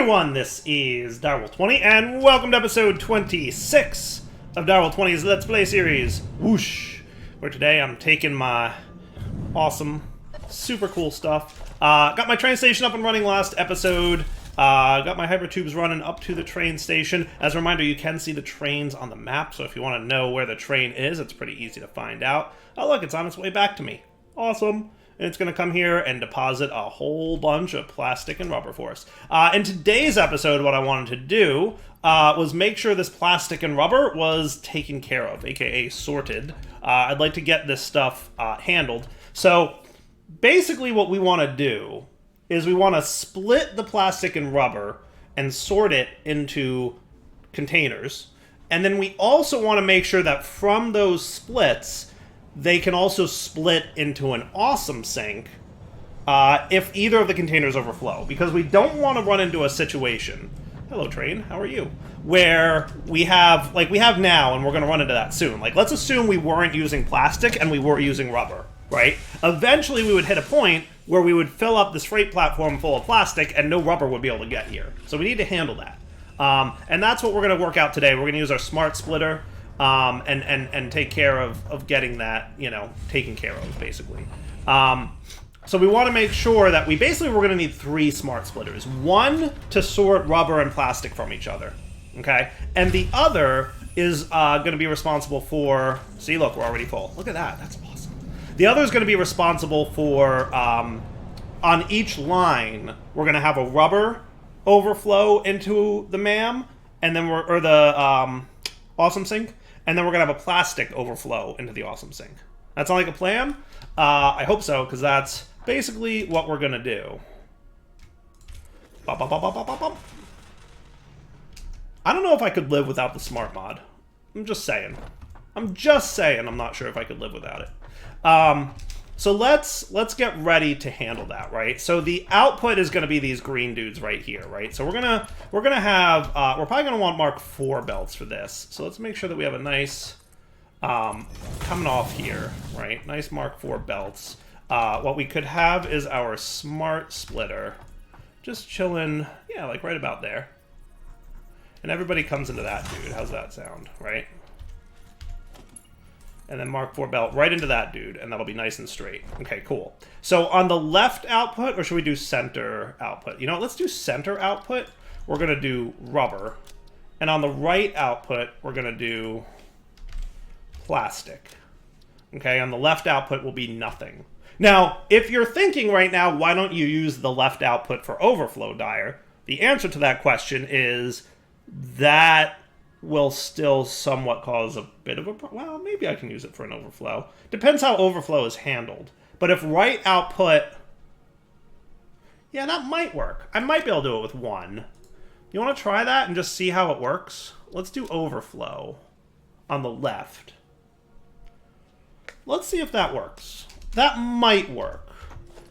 everyone, this is Direwolf20, and welcome to episode 26 of Direwolf20's Let's Play series, Whoosh, where today I'm taking my awesome, super cool stuff. Got my train station up and running last episode, got my hypertubes running up to the train station. As a reminder, you can see the trains on the map, so if you want to know where the train is, it's pretty easy to find out. Oh look, it's on its way back to me. Awesome. And it's going to come here and deposit a whole bunch of plastic and rubber for us. In today's episode, what I wanted to do was make sure this plastic and rubber was taken care of, aka sorted. I'd like to get this stuff handled. So basically what we want to do is we want to split the plastic and rubber and sort it into containers. And then we also want to make sure that from those splits, they can also split into an awesome sink if either of the containers overflow. Because we don't want to run into a situation, hello train, how are you? Where we have, like we have now, and we're going to run into that soon. Like, let's assume we weren't using plastic and we were using rubber, right? Eventually we would hit a point where we would fill up this freight platform full of plastic and no rubber would be able to get here. So we need to handle that. And that's what we're going to work out today. We're going to use our smart splitter. And take care of getting that, you know, taken care of, basically. So we want to make sure that we're going to need 3 smart splitters. One to sort rubber and plastic from each other, okay? And the other is going to be responsible for, see, look, we're already full. Look at that, that's awesome. The other is going to be responsible for, on each line, we're going to have a rubber overflow into the MAM, and then awesome sink. And then we're going to have a plastic overflow into the awesome sink. That sound like a plan? I hope so, because that's basically what we're going to do. I don't know if I could live without the smart mod. I'm just saying. I'm not sure if I could live without it. So let's get ready to handle that, right? So the output is going to be these green dudes right here, right? So we're gonna have we're probably gonna want Mark 4 belts for this. So let's make sure that we have a nice coming off here, right? Nice Mark 4 belts. What we could have is our smart splitter, just chilling, yeah, like right about there. And everybody comes into that dude. How's that sound, right? And then Mark 4 belt right into that dude, and that'll be nice and straight. Okay, cool. So on the left output, or should we do center output? You know, let's do center output. We're going to do rubber. And on the right output, we're going to do plastic. Okay, on the left output will be nothing. Now, if you're thinking right now, why don't you use the left output for overflow dyer? The answer to that question is that will still somewhat cause a bit of a well, maybe I can use it for an overflow. Depends how overflow is handled. But if right output, yeah, that might work. I might be able to do it with 1. You want to try that and just see how it works? Let's do overflow on the left. Let's see if that works. That might work.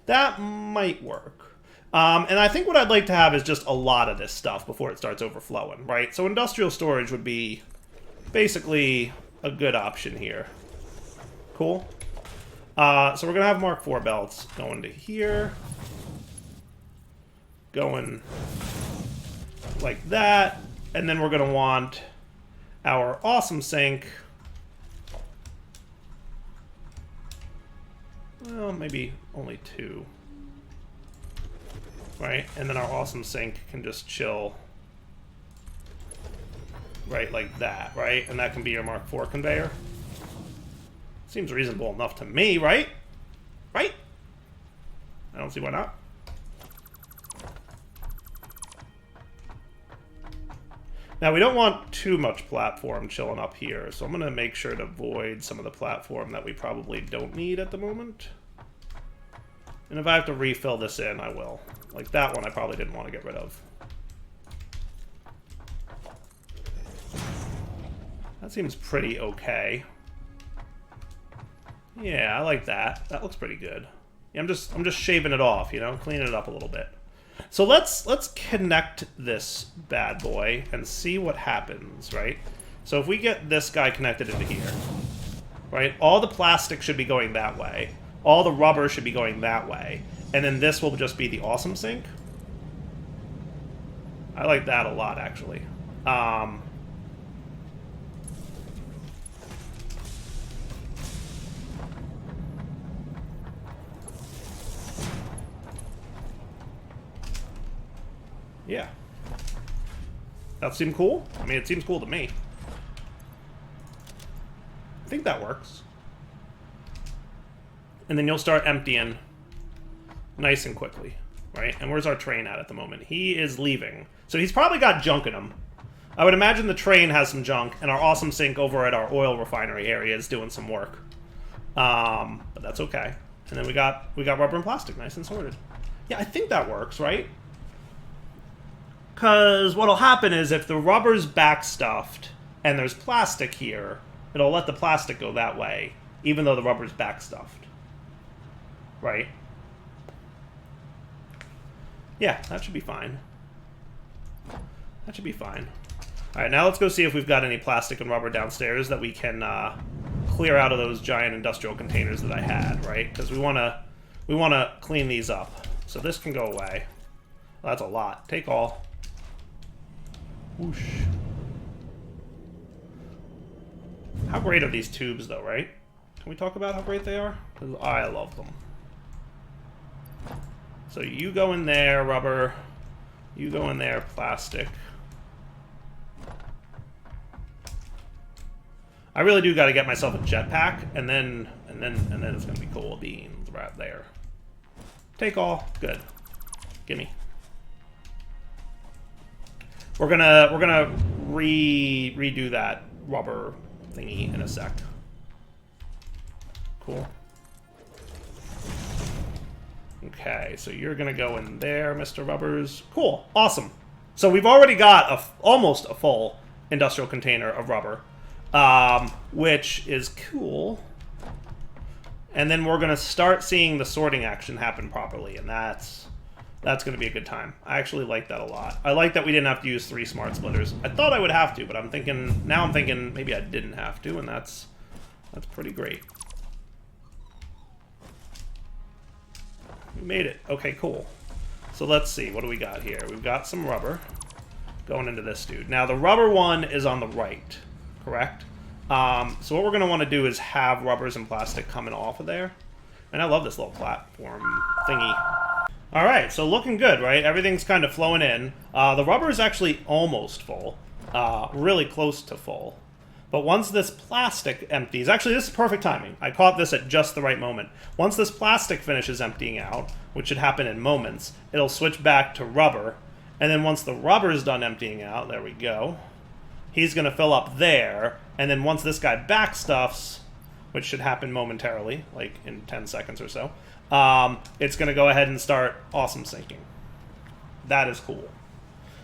That might work. And I think what I'd like to have is just a lot of this stuff before it starts overflowing, right? So industrial storage would be basically a good option here. Cool. So we're going to have Mark 4 belts going to here. Going like that. And then we're going to want our awesome sink. Well, maybe only 2. Right, and then our awesome sink can just chill right like that, right? And that can be your Mark 4 conveyor. Seems reasonable enough to me, right? Right? I don't see why not. Now, we don't want too much platform chilling up here, so I'm going to make sure to avoid some of the platform that we probably don't need at the moment. And if I have to refill this in, I will. Like that one I probably didn't want to get rid of. That seems pretty okay. Yeah, I like that. That looks pretty good. Yeah, I'm just shaving it off, you know, cleaning it up a little bit. So let's connect this bad boy and see what happens, right? So if we get this guy connected into here, right? All the plastic should be going that way. All the rubber should be going that way. And then this will just be the awesome sink. I like that a lot, actually. Yeah. That seem cool? I mean, it seems cool to me. I think that works. And then you'll start emptying nice and quickly, right? And where's our train at the moment? He is leaving. So he's probably got junk in him. I would imagine the train has some junk, and our awesome sink over at our oil refinery area is doing some work. But that's okay. And then we got rubber and plastic nice and sorted. Yeah, I think that works, right? Because what'll happen is if the rubber's backstuffed and there's plastic here, it'll let the plastic go that way, even though the rubber's backstuffed. Right? Yeah, that should be fine. That should be fine. Alright, now let's go see if we've got any plastic and rubber downstairs that we can clear out of those giant industrial containers that I had, right? Because we want to clean these up. So this can go away. Well, that's a lot. Take all. Whoosh. How great are these tubes, though, right? Can we talk about how great they are? Because I love them. So you go in there, rubber. You go in there, plastic. I really do got to get myself a jetpack, and then it's gonna be cool beans right there. Take all, good. Gimme. We're gonna redo that rubber thingy in a sec. Cool. Okay, so you're gonna go in there, Mr. Rubbers. Cool, awesome. So we've already got almost a full industrial container of rubber, which is cool. And then we're gonna start seeing the sorting action happen properly, and that's gonna be a good time. I actually like that a lot. I like that we didn't have to use 3 smart splitters. I thought I would have to, but I'm thinking maybe I didn't have to, and that's pretty great. We made it. Okay, cool. So let's see. What do we got here? We've got some rubber going into this dude. Now, the rubber one is on the right, correct? So what we're going to want to do is have rubbers and plastic coming off of there. And I love this little platform thingy. All right, so looking good, right? Everything's kind of flowing in. The rubber is actually almost full, really close to full. But once this plastic empties, actually this is perfect timing. I caught this at just the right moment. Once this plastic finishes emptying out, which should happen in moments, it'll switch back to rubber. And then once the rubber is done emptying out, there we go, he's gonna fill up there. And then once this guy backstuffs, which should happen momentarily, like in 10 seconds or so, it's gonna go ahead and start awesome sinking. That is cool.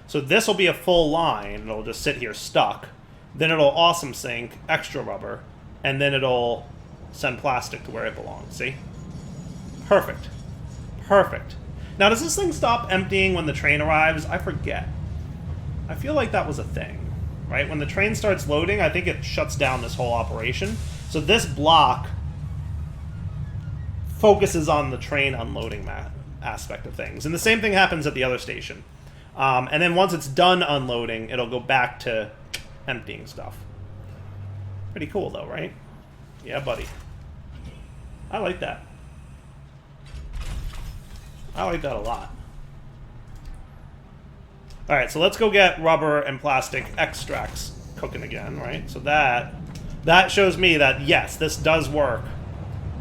So this will be a full line, it'll just sit here stuck. Then it'll awesome sink, extra rubber, and then it'll send plastic to where it belongs, see? Perfect. Perfect. Now, does this thing stop emptying when the train arrives? I forget. I feel like that was a thing, right? When the train starts loading, I think it shuts down this whole operation. So this block focuses on the train unloading aspect of things. And the same thing happens at the other station. And then once it's done unloading, it'll go back to emptying stuff. Pretty cool though, right? Yeah, buddy. I like that. I like that a lot. Alright, so let's go get rubber and plastic extracts cooking again, right? So that shows me that, yes, this does work.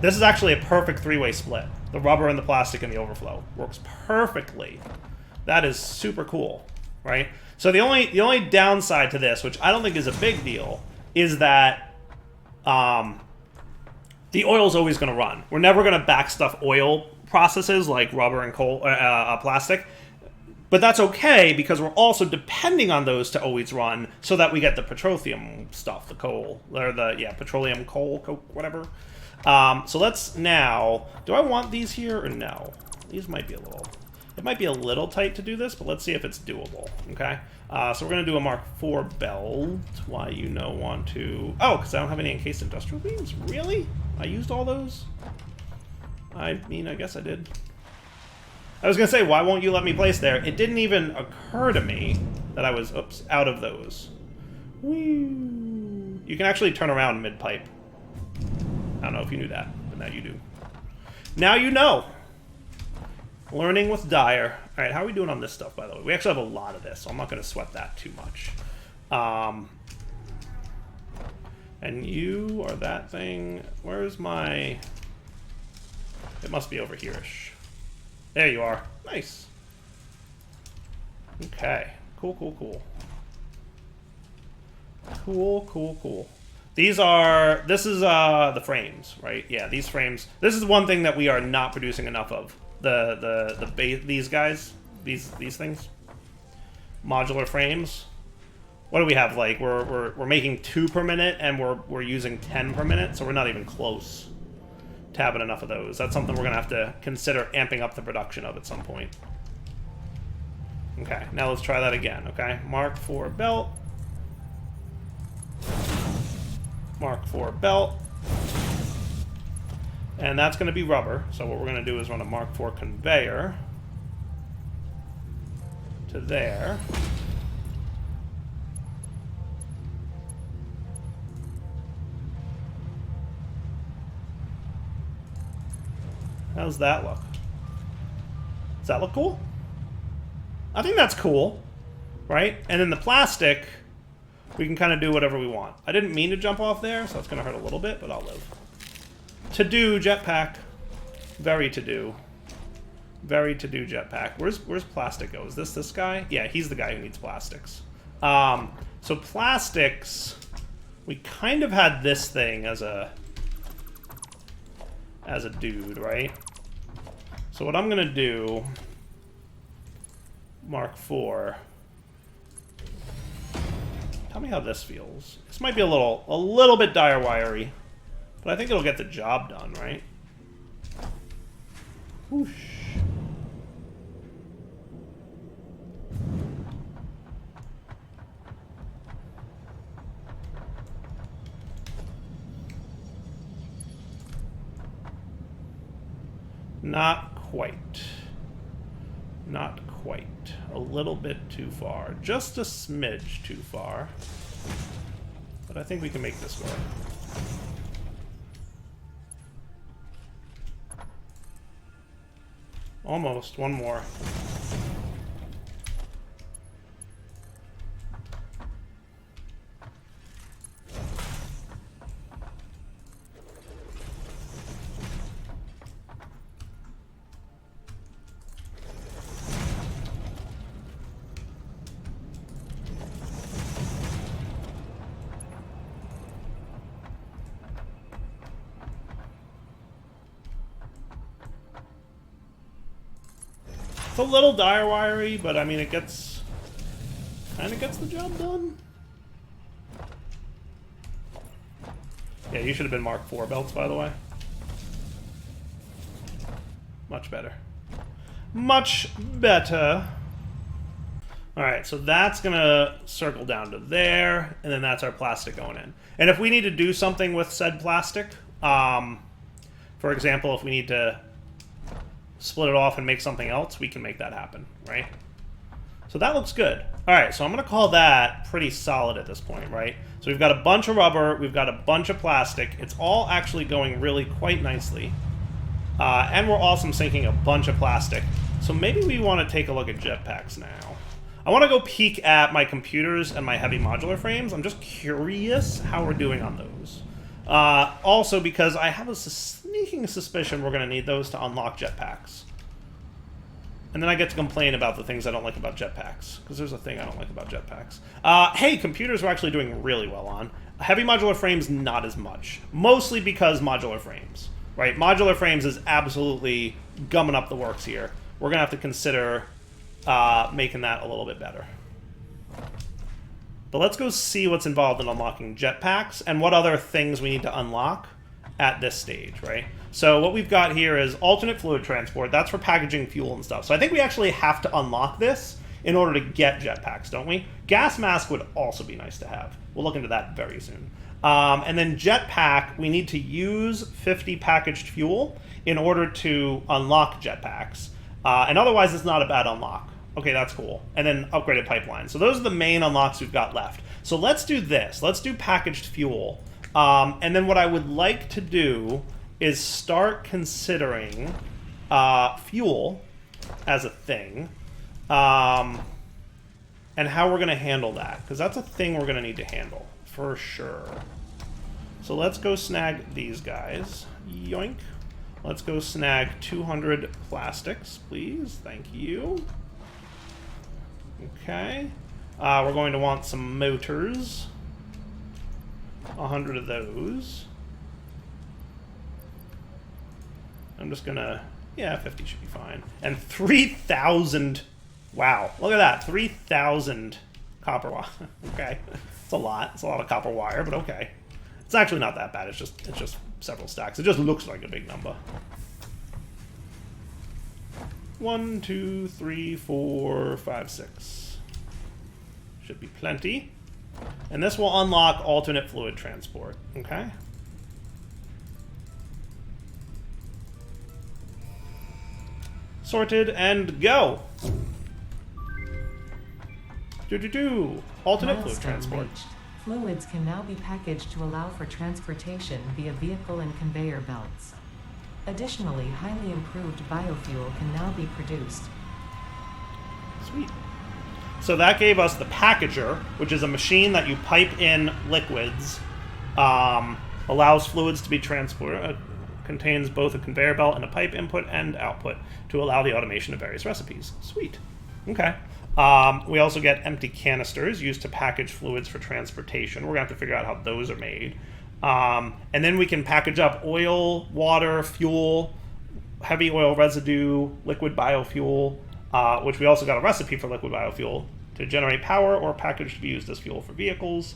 This is actually a perfect 3-way split. The rubber and the plastic and the overflow. Works perfectly. That is super cool, right? So the only downside to this, which I don't think is a big deal, is that the oil's always going to run. We're never going to backstuff oil processes like rubber and coal, plastic. But that's okay because we're also depending on those to always run so that we get the petroleum stuff, the coal, or petroleum coal, whatever. So let's now, do I want these here or no? These might be a little... It might be a little tight to do this, but let's see if it's doable, okay? So we're going to do a Mark IV belt. Why you know want to... Oh, because I don't have any encased industrial beams? Really? I used all those? I mean, I guess I did. I was going to say, why won't you let me place there? It didn't even occur to me that I was, oops, out of those. Whee! You can actually turn around mid-pipe. I don't know if you knew that, but now you do. Now you know! Learning with Dyer. Alright, how are we doing on this stuff, by the way? We actually have a lot of this, so I'm not going to sweat that too much. And you are that thing. Where's my... It must be over here-ish. There you are. Nice. Okay. Cool, cool, cool. Cool, cool, cool. These are... This is the frames, right? Yeah, these frames. This is one thing that we are not producing enough of. These guys. These things. Modular frames. What do we have? Like, we're making 2 per minute, and we're using 10 per minute, so we're not even close to having enough of those. That's something we're going to have to consider amping up the production of at some point. Okay, now let's try that again, okay? Mark IV belt. Mark IV belt. And that's going to be rubber, so what we're going to do is run a Mark IV conveyor to there. How's that look? Does that look cool? I think that's cool, right? And then the plastic, we can kind of do whatever we want. I didn't mean to jump off there, so it's going to hurt a little bit, but I'll live. To-do jetpack. Very to-do. Very to-do jetpack. Where's plastic go? Is this guy? Yeah, he's the guy who needs plastics. So plastics, we kind of had this thing as a dude, right? So what I'm gonna do, Mark IV. Tell me how this feels. This might be a little bit dire wiry, but I think it'll get the job done, right? Whoosh. Not quite. Not quite. A little bit too far. Just a smidge too far. But I think we can make this work. Almost. One more. It's a little dire wiry, but I mean it kind of gets the job done. Yeah, you should have been Mark IV belts, by the way. Much better. Much better. Alright, so that's gonna circle down to there, and then that's our plastic going in. And if we need to do something with said plastic, for example, if we need to split it off and make something else, we can make that happen, right? So that looks good. All right, so I'm going to call that pretty solid at this point, right? So we've got a bunch of rubber, we've got a bunch of plastic. It's all actually going really quite nicely. And we're also sinking a bunch of plastic. So maybe we want to take a look at jetpacks now. I want to go peek at my computers and my heavy modular frames. I'm just curious how we're doing on those. Also, because I have a sneaking suspicion we're going to need those to unlock jetpacks. And then I get to complain about the things I don't like about jetpacks. Because there's a thing I don't like about jetpacks. Hey, computers are actually doing really well on. Heavy modular frames, not as much. Mostly because modular frames. Right? Modular frames is absolutely gumming up the works here. We're going to have to consider making that a little bit better. But let's go see what's involved in unlocking jetpacks and what other things we need to unlock at this stage, right? So what we've got here is alternate fluid transport. That's for packaging fuel and stuff. So I think we actually have to unlock this in order to get jetpacks, don't we? Gas mask would also be nice to have. We'll look into that very soon. And then jetpack, we need to use 50 packaged fuel in order to unlock jetpacks. And otherwise, it's not a bad unlock. Okay, that's cool. And then upgraded pipeline. So those are the main unlocks we've got left. So let's do this. Let's do packaged fuel. And then what I would like to do is start considering fuel as a thing. And how we're going to handle that. Because that's a thing we're going to need to handle. For sure. So let's go snag these guys. Yoink. Let's go snag 200 plastics, please. Thank you. Okay. We're going to want some motors. 100 of those. I'm just gonna... Yeah, 50 should be fine. And 3,000... Wow, look at that. 3,000 copper wire. Okay. It's a lot. It's a lot of copper wire, but okay. It's actually not that bad. It's just several stacks. It just looks like a big number. 1, 2, 3, 4, 5, 6. Should be plenty. And this will unlock alternate fluid transport. Okay. Sorted and go. Alternate fluid transport. Reached. Fluids can now be packaged to allow for transportation via vehicle and conveyor belts. Additionally, highly improved biofuel can now be produced. Sweet. So that gave us the packager, which is a machine that you pipe in liquids, allows fluids to be transported, contains both a conveyor belt and a pipe input and output to allow the automation of various recipes. Sweet. Okay. We also get empty canisters used to package fluids for transportation. We're going to have to figure out how those are made. And then we can package up oil, water, fuel, heavy oil residue, liquid biofuel, which we also got a recipe for liquid biofuel to generate power or package to be used as fuel for vehicles.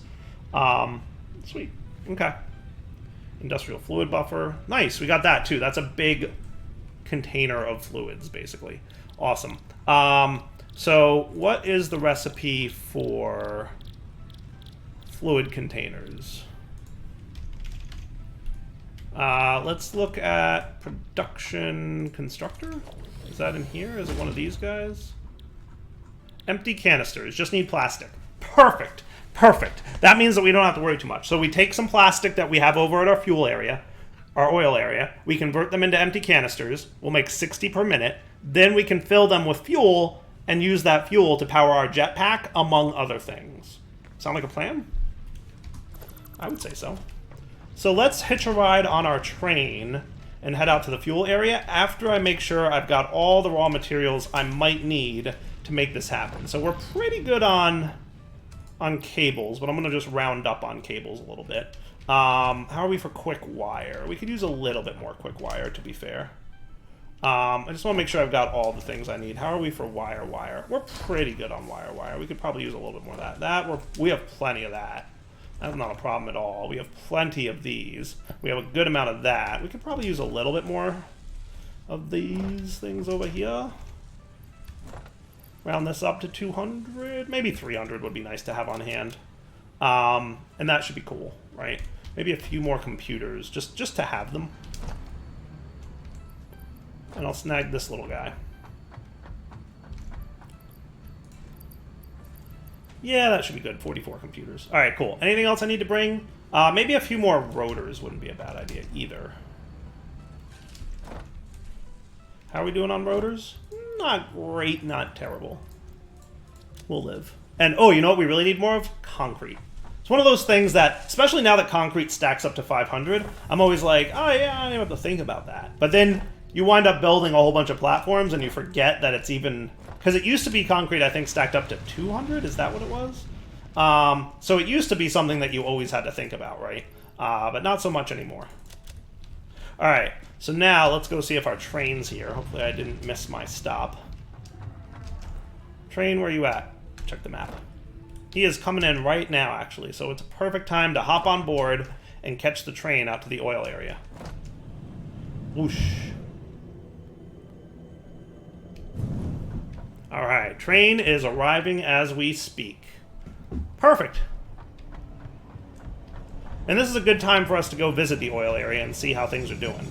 Sweet. Okay. Industrial fluid buffer. Nice. We got that too. That's a big container of fluids, basically. Awesome. So what is the recipe for fluid containers? Let's look at production constructor. Is that in here? Is it one of these guys? Empty canisters. Just need plastic. Perfect. Perfect. That means that we don't have to worry too much. So we take some plastic that we have over at our fuel area, our oil area. We convert them into empty canisters. We'll make 60 per minute. Then we can fill them with fuel and use that fuel to power our jetpack, among other things. Sound like a plan? I would say so. So let's hitch a ride on our train and head out to the fuel area after I make sure I've got all the raw materials I might need to make this happen. So we're pretty good on cables, but I'm going to just round up on cables a little bit. How are we for quick wire? We could use a little bit more quick wire, to be fair. I just want to make sure I've got all the things I need. How are we for wire? We're pretty good on wire. We could probably use a little bit more of that. We have plenty of that. That's not a problem at all. We have plenty of these. We have a good amount of that. We could probably use a little bit more of these things over here. Round this up to 200. Maybe 300 would be nice to have on hand. And that should be cool, right? Maybe a few more computers, just to have them. And I'll snag this little guy. Yeah, that should be good. 44 computers. All right, cool. Anything else I need to bring? Maybe a few more rotors wouldn't be a bad idea either. How are we doing on rotors? Not great, not terrible. We'll live. And, oh, you know what we really need more of? Concrete. It's one of those things that, especially now that concrete stacks up to 500, I'm always like, oh, yeah, I don't have to think about that. But then you wind up building a whole bunch of platforms and you forget that it's even... Because it used to be concrete, I think, stacked up to 200? Is that what it was? So it used to be something that you always had to think about, right? But not so much anymore. All right, so now let's go see if our train's here. Hopefully I didn't miss my stop. Train, where you at? Check the map. He is coming in right now, actually, so it's a perfect time to hop on board and catch the train out to the oil area. Whoosh. All right, train is arriving as we speak. Perfect. And this is a good time for us to go visit the oil area and see how things are doing.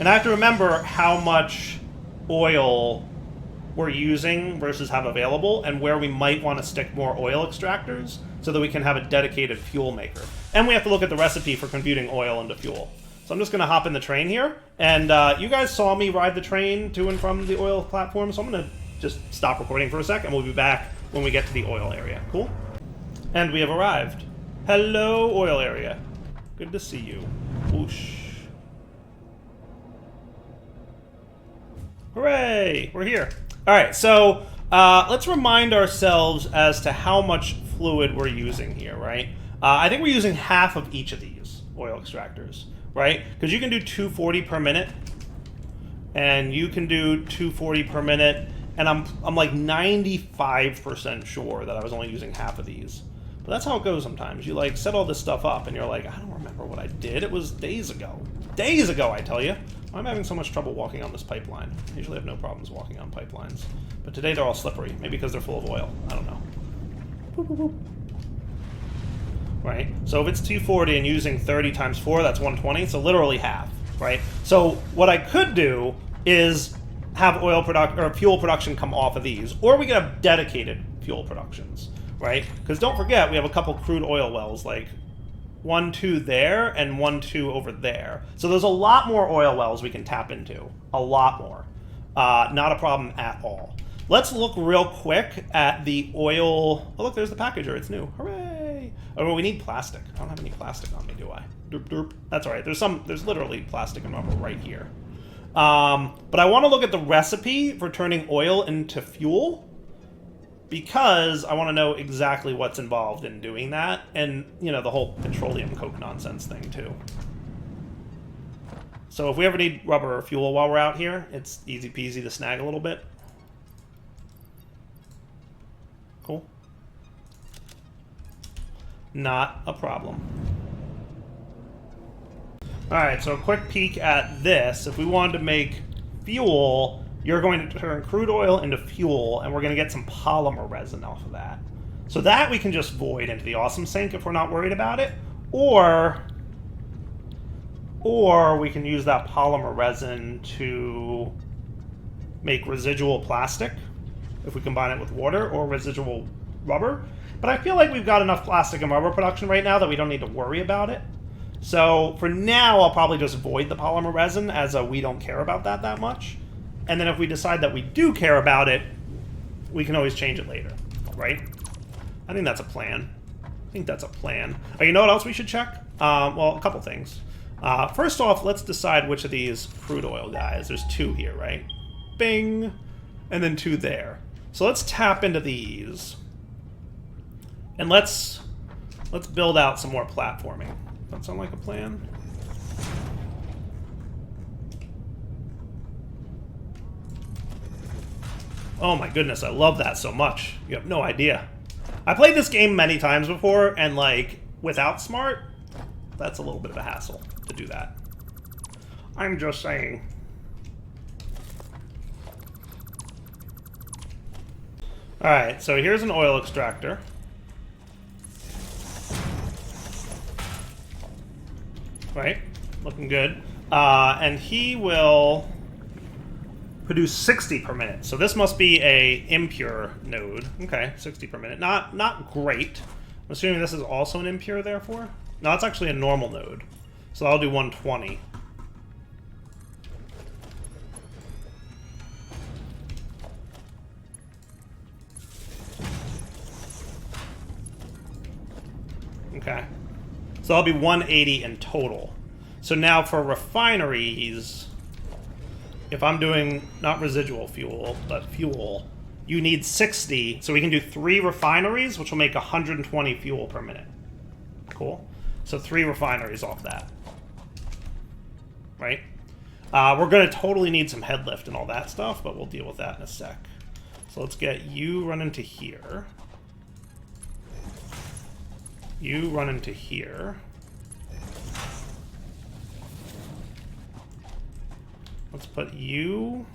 And I have to remember how much oil we're using versus have available, and where we might want to stick more oil extractors so that we can have a dedicated fuel maker. And we have to look at the recipe for converting oil into fuel. So I'm just going to hop in the train here, and you guys saw me ride the train to and from the oil platform, so I'm going to just stop recording for a sec, and we'll be back when we get to the oil area. Cool? And we have arrived. Hello, oil area. Good to see you. Whoosh. Hooray! We're here. All right, so let's remind ourselves as to how much fluid we're using here, right? I think we're using half of each of these oil extractors, right? Because you can do 240 per minute, and you can do 240 per minute, and I'm like 95% sure that I was only using half of these. But that's how it goes sometimes. You like set all this stuff up, and you're like, I don't remember what I did. It was days ago. Days ago, I tell you. I'm having so much trouble walking on this pipeline. I usually have no problems walking on pipelines. But today they're all slippery. Maybe because they're full of oil. I don't know. Boop, boop, boop. Right? So if it's 240 and using 30 times 4, that's 120. So literally half, right? So what I could do is have fuel production come off of these. Or we could have dedicated fuel productions, right? Because don't forget, we have a couple crude oil wells, like 1, 2 there, and 1, 2 over there. So there's a lot more oil wells we can tap into. A lot more. Not a problem at all. Let's look real quick at the oil. Oh, look, there's the packager. It's new. Hooray! Oh, we need plastic. I don't have any plastic on me, do I? Derp, derp. That's all right. There's literally plastic and rubber right here. But I want to look at the recipe for turning oil into fuel, because I want to know exactly what's involved in doing that, and, you know, the whole petroleum coke nonsense thing, too. So if we ever need rubber or fuel while we're out here, it's easy peasy to snag a little bit. Cool. Not a problem. Alright, so a quick peek at this. If we wanted to make fuel, you're going to turn crude oil into fuel, and we're going to get some polymer resin off of that. So that we can just void into the awesome sink if we're not worried about it. Or we can use that polymer resin to make residual plastic, if we combine it with water, or residual rubber. But I feel like we've got enough plastic and rubber production right now that we don't need to worry about it. So for now, I'll probably just void the polymer resin as we don't care about that much. And then if we decide that we do care about it, we can always change it later, right? I think that's a plan. Oh, you know what else we should check? Well, a couple things. First off, let's decide which of these crude oil guys. There's 2 here, right? Bing! And then 2 there. So let's tap into these. And let's build out some more platforming. Does that sound like a plan? Oh my goodness, I love that so much. You have no idea. I played this game many times before, and like, without smart, that's a little bit of a hassle to do that. I'm just saying. Alright, so here's an oil extractor. Right? Looking good. And he will produce 60 per minute. So this must be a impure node. Okay, 60 per minute. Not great. I'm assuming this is also an impure, therefore? No, it's actually a normal node. So I'll do 120. Okay. So that'll be 180 in total. So now for refineries, if I'm doing not residual fuel, but fuel, you need 60. So we can do 3 refineries, which will make 120 fuel per minute. Cool. So 3 refineries off that. Right? We're going to totally need some head lift and all that stuff, but we'll deal with that in a sec. So let's get you run into here. You run into here. Let's put you...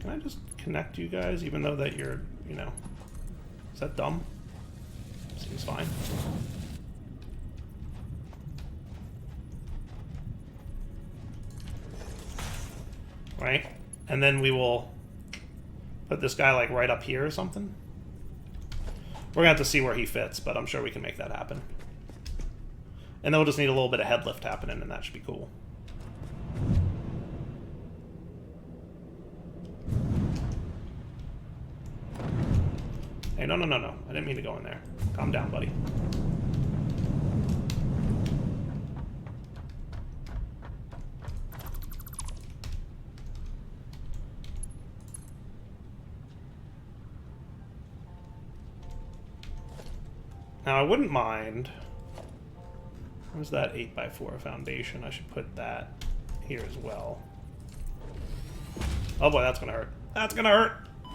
Can I just connect you guys, even though that you're, you know... Is that dumb? Seems fine. right? And then we will put this guy like right up here or something. We're gonna have to see where he fits, but I'm sure we can make that happen. And then we'll just need a little bit of head lift happening, and that should be cool. Hey, no. I didn't mean to go in there. Calm down, buddy. Now, I wouldn't mind... Where's that 8x4 foundation? I should put that here as well. Oh boy, that's gonna hurt. That's gonna hurt!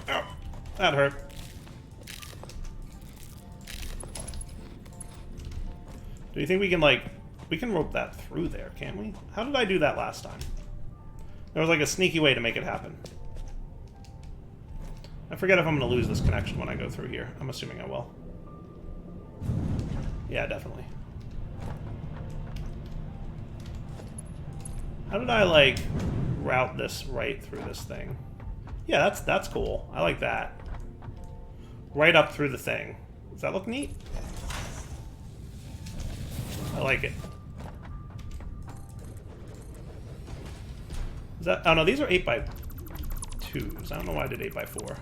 Oh, that hurt. Do you think we can, like... We can rope that through there, can't we? How did I do that last time? There was, like, a sneaky way to make it happen. I forget if I'm gonna lose this connection when I go through here. I'm assuming I will. Yeah, definitely. How did I, like, route this right through this thing? Yeah, that's cool. I like that. Right up through the thing. Does that look neat? I like it. Is that... Oh, no, these are 8x2s. I don't know why I did 8x4.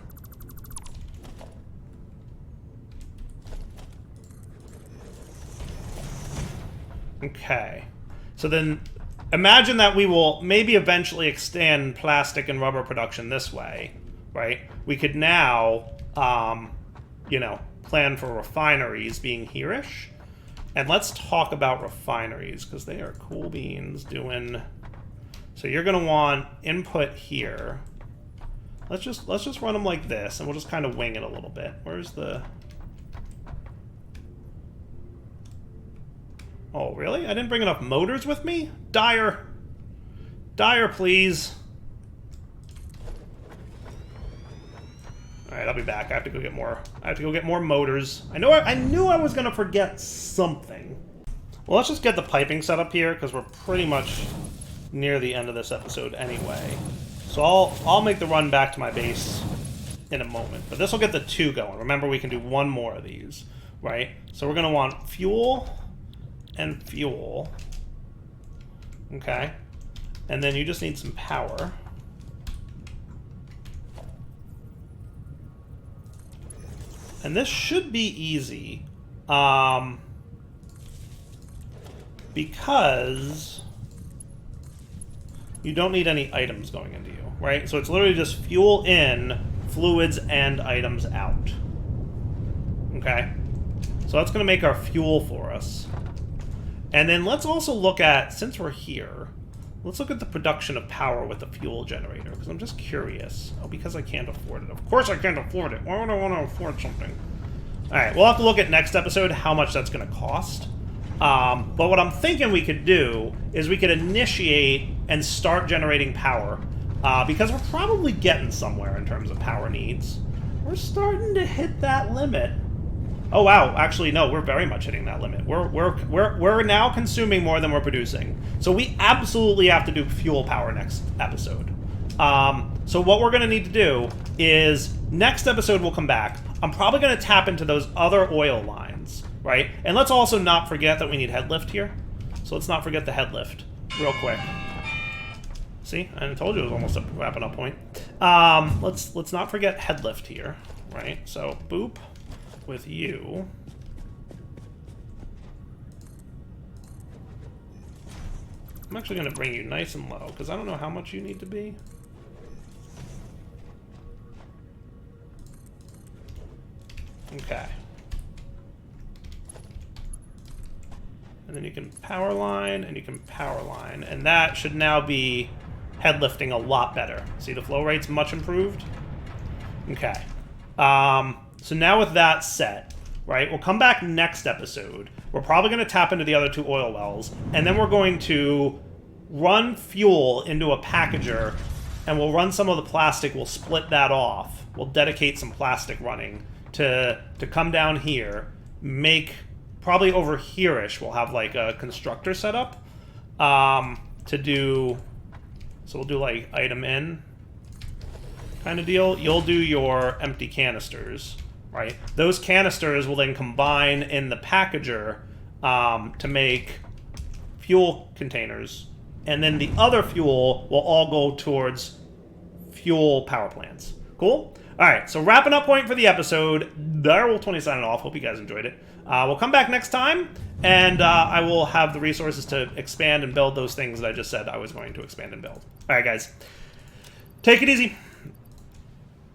Okay. So then... Imagine that we will maybe eventually extend plastic and rubber production this way, right? We could now, you know, plan for refineries being here-ish. And let's talk about refineries, because they are cool beans doing... So you're going to want input here. Let's just run them like this, and we'll just kind of wing it a little bit. Where's the... Oh, really? I didn't bring enough motors with me? Dyer! Dyer, please. Alright, I'll be back. I have to go get more. I have to go get more motors. I knew I was gonna forget something. Well, let's just get the piping set up here, because we're pretty much near the end of this episode anyway. So I'll make the run back to my base in a moment. But this will get the 2 going. Remember, we can do 1 more of these, right? So we're gonna want fuel... and fuel. Okay. And then you just need some power. And this should be easy. Because you don't need any items going into you, right? So it's literally just fuel in, fluids, and items out. Okay? So that's going to make our fuel for us. And then let's also look at, since we're here, let's look at the production of power with the fuel generator, because I'm just curious. Oh, because I can't afford it. Of course I can't afford it. Why would I want to afford something? Alright, we'll have to look at next episode how much that's going to cost. But what I'm thinking we could do is we could initiate and start generating power, because we're probably getting somewhere in terms of power needs. We're starting to hit that limit. Oh wow, actually no, we're very much hitting that limit. We're now consuming more than we're producing. So we absolutely have to do fuel power next episode. So what we're gonna need to do is, next episode we'll come back. I'm probably gonna tap into those other oil lines, right? And let's also not forget that we need head lift here. So let's not forget the head lift real quick. See, I told you it was almost a wrapping up point. Let's not forget head lift here, right? So boop. With you. I'm actually going to bring you nice and low, because I don't know how much you need to be. Okay. And then you can power line, and you can power line. And that should now be head lifting a lot better. See, the flow rate's much improved? Okay. So now with that set, right, we'll come back next episode. We're probably going to tap into the other 2 oil wells, and then we're going to run fuel into a packager, and we'll run some of the plastic. We'll split that off. We'll dedicate some plastic running to come down here, make, probably over here-ish, we'll have like a constructor set up to do So we'll do like item in kind of deal. You'll do your empty canisters, right? Those canisters will then combine in the packager to make fuel containers. And then the other fuel will all go towards fuel power plants. Cool? All right, so wrapping up point for the episode. Direwolf20 signing off. Hope you guys enjoyed it. We'll come back next time, and I will have the resources to expand and build those things that I just said I was going to expand and build. All right, guys. Take it easy.